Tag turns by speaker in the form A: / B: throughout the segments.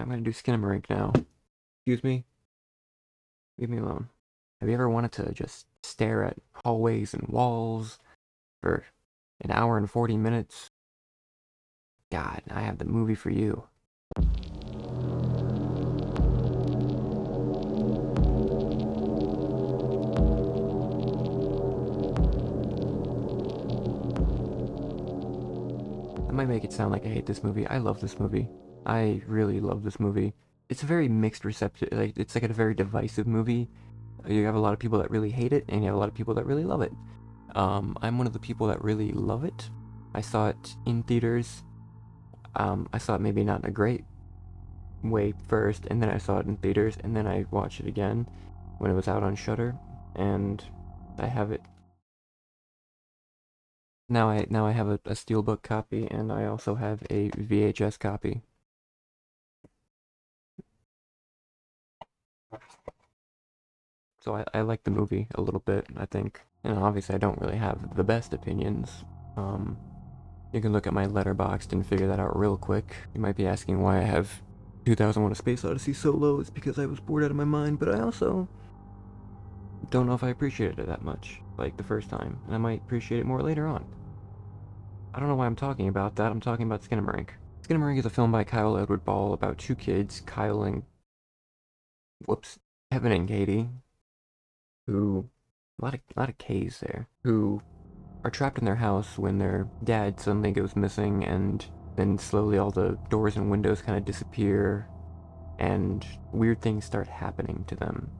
A: I'm gonna do Skinamarink now. Excuse me? Leave me alone. Have you ever wanted to just stare at hallways and walls for an hour and 40 minutes? God, I have the movie for you. I might make it sound like I hate this movie. I love this movie. I really love this movie. It's a very mixed reception. It's like a very divisive movie. You have a lot of people that really hate it, and you have a lot of people that really love it. I'm one of the people that really love it. I saw it in theaters. I saw it maybe not in a great way first, and then I saw it in theaters, and then I watched it again when it was out on Shudder, and I have it now. I have a steelbook copy, and I also have a VHS copy. So I like the movie a little bit, I think. And obviously I don't really have the best opinions. Um, you can look at my Letterboxd and figure that out real quick. You might be asking why I have 2001: A Space Odyssey so low. It's because I was bored out of my mind, but I also don't know if I appreciated it that much, like the first time, and I might appreciate it more later on. I don't know why I'm talking about that. I'm talking about Skinamarink. Skinamarink is a film by Kyle Edward Ball about two kids, Kyle and whoops, Kevin and Katie, who a lot of K's there, who are trapped in their house when their dad suddenly goes missing, and then slowly all the doors and windows kind of disappear, and weird things start happening to them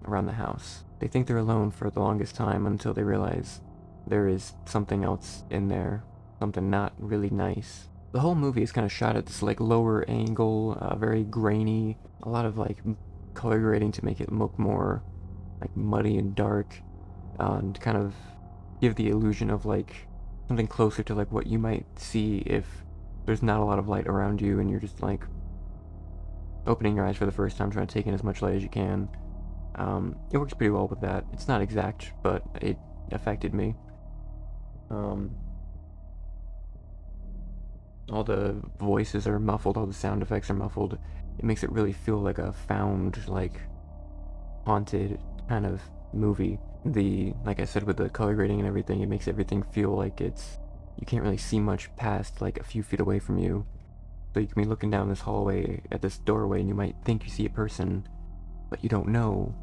A: around the house. They think they're alone for the longest time until they realize there is something else in there, something not really nice. The whole movie is kind of shot at this like lower angle, very grainy, a lot of like color grading to make it look more like muddy and dark, and kind of give the illusion of like something closer to like what you might see if there's not a lot of light around you and you're just like opening your eyes for the first time, trying to take in as much light as you can. It works pretty well with that. It's not exact, but it affected me. Um, all the voices are muffled, all the sound effects are muffled. It makes it really feel like a found, like haunted kind of movie. Like I said, with the color grading and everything, it makes everything feel like you can't really see much past like a few feet away from you. So you can be looking down this hallway at this doorway and you might think you see a person, but you don't know.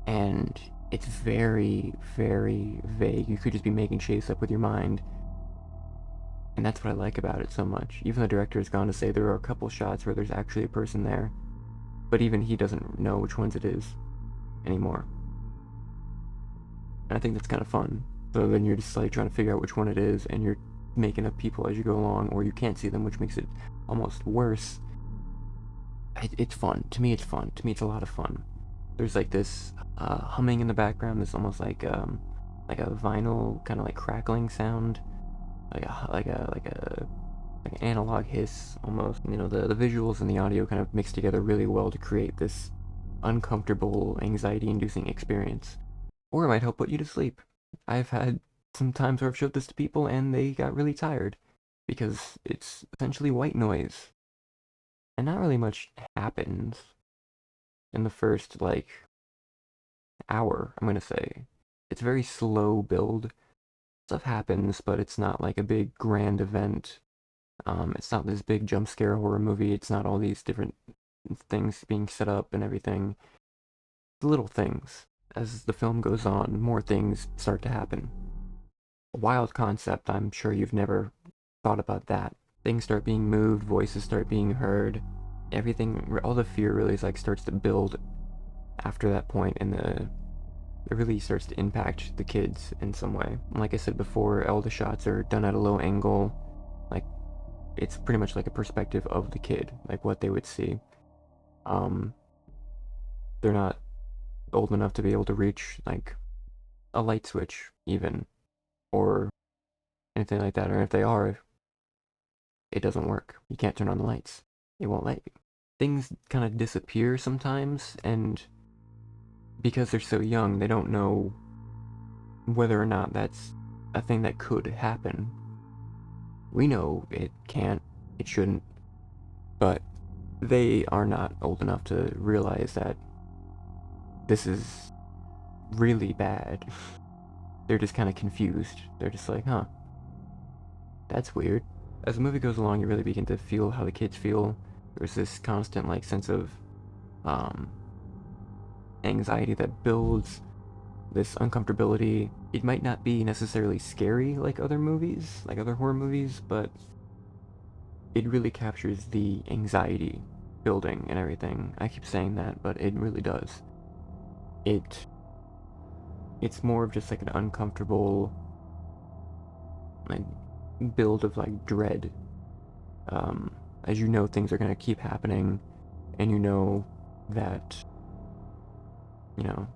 A: And it's very, very vague. You could just be making shapes up with your mind. And that's what I like about it so much. Even the director has gone to say there are a couple shots where there's actually a person there, but even he doesn't know which ones it is anymore. And I think that's kind of fun. So then you're just like trying to figure out which one it is, and you're making up people as you go along, or you can't see them, which makes it almost worse. It's fun. To me, it's fun. To me, it's a lot of fun. There's like this humming in the background. This almost like a vinyl kind of like crackling sound, like an analog hiss almost. You know, the visuals and the audio kind of mix together really well to create this uncomfortable, anxiety-inducing experience. Or it might help put you to sleep. I've had some times where I've showed this to people and they got really tired because it's essentially white noise. And not really much happens in the first, like, hour, I'm gonna say. It's very slow build. Stuff happens, but it's not like a big grand event. It's not this big jump scare horror movie. It's not all these different things being set up and everything. Little things. As the film goes on, more things start to happen. A wild concept. I'm sure you've never thought about that. Things start being moved, voices start being heard. Everything, all the fear really is like starts to build after that point, and it really starts to impact the kids in some way. Like I said before, all the shots are done at a low angle. Like it's pretty much like a perspective of the kid, like what they would see. Um, they're not old enough to be able to reach like a light switch even, or anything like that. Or if they are, it doesn't work. You can't turn on the lights. It won't let you. Things kind of disappear sometimes, and because they're so young, they don't know whether or not that's a thing that could happen. We know it can't, it shouldn't, but they are not old enough to realize that this is really bad. They're just kind of confused. They're just like, huh, that's weird. As the movie goes along, you really begin to feel how the kids feel. There's this constant like sense of um, anxiety that builds, this uncomfortability. It might not be necessarily scary like other movies, like other horror movies, but it really captures the anxiety building and everything. I keep saying that, but it really does. It it's more of just like an uncomfortable like build of like dread. Um, as you know, things are gonna keep happening, and you know that you know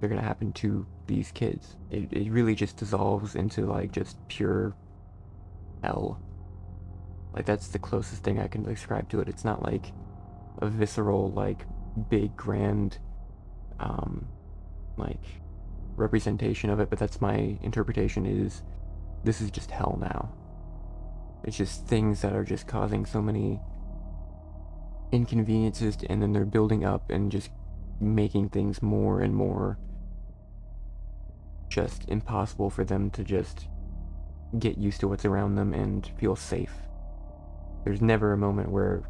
A: they're gonna happen to these kids. It really just dissolves into like just pure hell. Like that's the closest thing I can describe to it. It's not like a visceral, like big grand, um, like representation of it, but that's my interpretation. Is this is just hell now? It's just things that are just causing so many inconveniences, and then they're building up and just making things more and more just impossible for them to just get used to what's around them and feel safe. There's never a moment where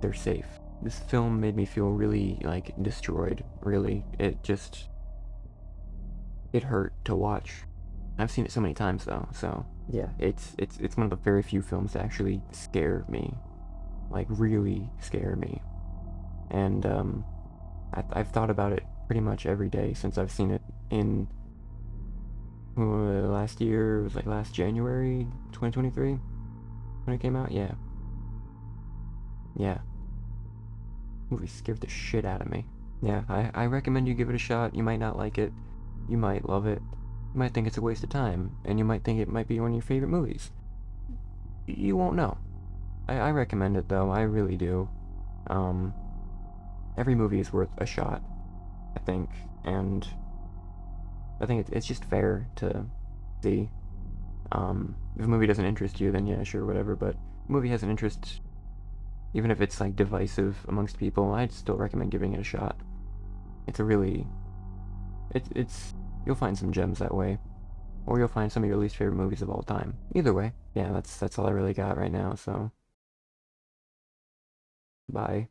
A: they're safe. This film made me feel really like destroyed, really. It hurt to watch. I've seen it so many times though, so yeah, it's one of the very few films that actually scare me. Like really scare me. And I've thought about it pretty much every day since I've seen it in last year. It was like last January 2023 when it came out. Yeah. Yeah. Movie scared the shit out of me. Yeah, I recommend you give it a shot. You might not like it. You might love it. You might think it's a waste of time. And you might think it might be one of your favorite movies. You won't know. I recommend it though. I really do. Um, every movie is worth a shot, I think. And I think it's just fair to see. If a movie doesn't interest you, then yeah, sure, whatever. But a movie has an interest, even if it's like divisive amongst people, I'd still recommend giving it a shot. It's a really, it's you'll find some gems that way, or you'll find some of your least favorite movies of all time. Either way, yeah, that's all I really got right now. So, bye.